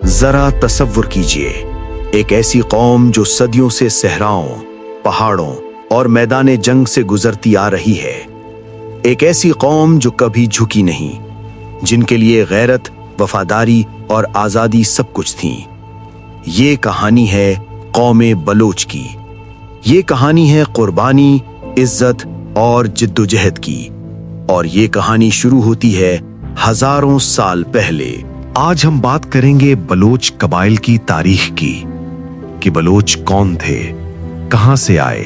जरा तसव्वुर कीजिए, एक ऐसी कौम जो सदियों से सहराओं, पहाड़ों और मैदान जंग से गुजरती आ रही है। एक ऐसी कौम जो कभी झुकी नहीं, जिनके लिए गैरत, वफादारी और आजादी सब कुछ थी। ये कहानी है कौमे बलोच की। ये कहानी है कुर्बानी, इज्जत और जिद्दोजहद की। और ये कहानी शुरू होती है हजारों साल पहले। आज हम बात करेंगे बलोच कबाइल की तारीख की, कि बलोच कौन थे, कहां से आए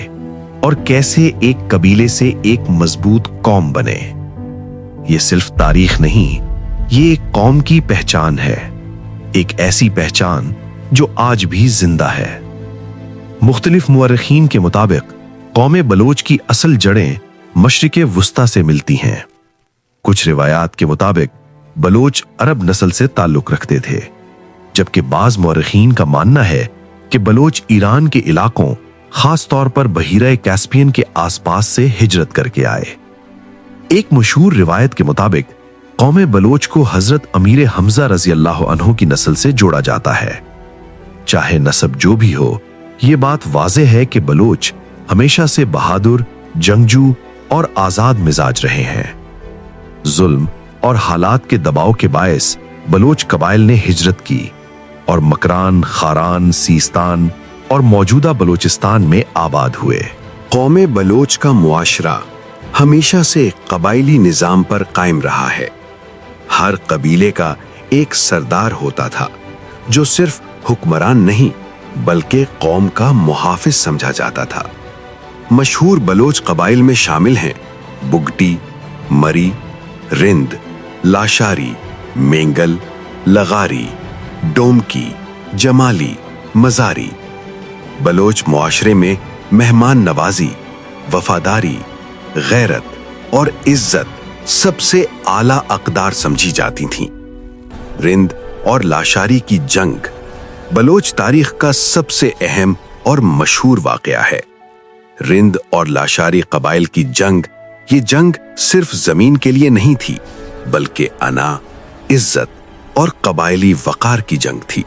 और कैसे एक कबीले से एक मजबूत कौम बने। ये सिर्फ तारीख नहीं, ये एक कौम की पहचान है, एक ऐसी पहचान जो आज भी जिंदा है। मुख्तलिफ मुअर्रिखीन के मुताबिक कौमे बलोच की असल जड़ें मशरिक़े वुस्ता से मिलती हैं। कुछ रिवायात के मुताबिक बलोच अरब नस्ल से ताल्लुक रखते थे, जबकि बाज मुअर्रिखीन का मानना है कि बलोच ईरान के इलाकों, खास तौर पर बहीरा कैस्पियन के आसपास से हिजरत करके आए। एक मशहूर रिवायत के मुताबिक कौमे बलोच को हजरत अमीर हमजा रजी अल्लाह अन्हु की नस्ल से जोड़ा जाता है। चाहे नस्ब जो भी हो, ये बात वाज़ेह है कि बलोच हमेशा से बहादुर, जंगजू और आजाद मिजाज रहे हैं। जुल्म और हालात के दबाव के बायस बलोच कबाइल ने हिजरत की और मकरान, खारान, सीस्तान और मौजूदा बलोचिस्तान में आबाद हुए। कौमे बलोच का मुआशरा हमेशा से कबाइली निजाम पर कायम रहा है। हर कबीले का एक सरदार होता था, जो सिर्फ हुक्मरान नहीं बल्कि कौम का मुहाफिज समझा जाता था। मशहूर बलोच कबाइल में शामिल हैं बुगटी, मरी, रिंद, लाशारी, मेंगल, लगारी, डोमकी, जमाली, मजारी। बलोच मुआशरे में मेहमान नवाजी, वफादारी, गैरत और इज्जत सबसे आला अक़दार समझी जाती थीं। रिंद और लाशारी की जंग बलोच तारीख का सबसे अहम और मशहूर वाक़या है। रिंद और लाशारी कबाइल की जंग, ये जंग सिर्फ जमीन के लिए नहीं थी, बल्कि अना, इज्जत और कबाइली वक़ार की जंग थी।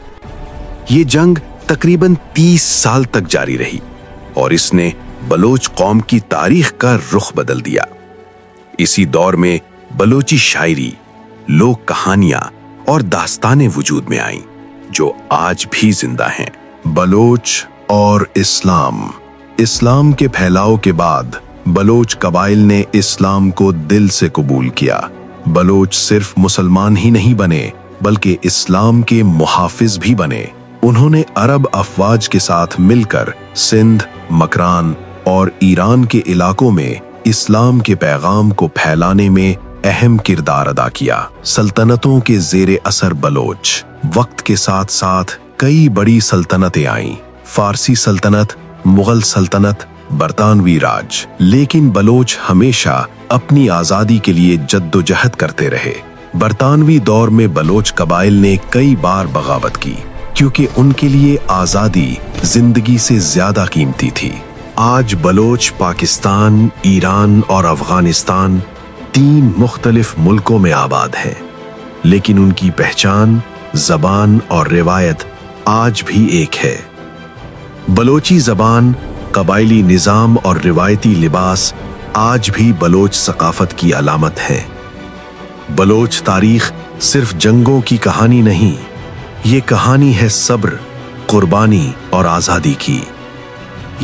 ये जंग तकरीबन 30 साल तक जारी रही और इसने बलोच कौम की तारीख का रुख बदल दिया। इसी दौर में बलोची शायरी, लोक कहानियां और दास्तानें वजूद में आईं, जो आज भी जिंदा हैं। बलोच और इस्लाम के फैलाव के बाद बलोच कबाइल ने इस्लाम को दिल से कबूल किया। बलोच सिर्फ मुसलमान ही नहीं बने, बल्कि इस्लाम के मुहाफिज भी बने। उन्होंने अरब अफवाज के साथ मिलकर सिंध, मकरान और ईरान के इलाकों में इस्लाम के पैगाम को फैलाने में अहम किरदार अदा किया। सल्तनतों के ज़ेरे असर बलोच वक्त के साथ साथ कई बड़ी सल्तनतें आईं। फारसी सल्तनत, मुगल सल्तनत, बरतानवी राज। लेकिन बलोच हमेशा अपनी आज़ादी के लिए जद्दोजहद करते रहे। बरतानवी दौर में बलोच कबाइल ने कई बार बगावत की, क्योंकि उनके लिए आज़ादी जिंदगी से ज्यादा कीमती थी। आज बलोच पाकिस्तान, ईरान और अफगानिस्तान 3 मुख्तलिफ मुल्कों में आबाद हैं, लेकिन उनकी पहचान, जबान और रिवायत आज भी एक है। बलोची जबान, कबाइली निज़ाम और रिवायती लिबास आज भी बलोच सकाफत की अलामत है। बलोच तारीख सिर्फ जंगों की कहानी नहीं, ये कहानी है सब्र, कुर्बानी और आज़ादी की।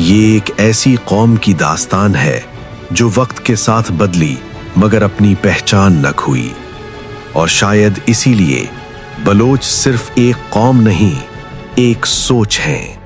ये एक ऐसी कौम की दास्तान है जो वक्त के साथ बदली मगर अपनी पहचान न खोई। और शायद इसीलिए बलोच सिर्फ एक कौम नहीं, एक सोच है।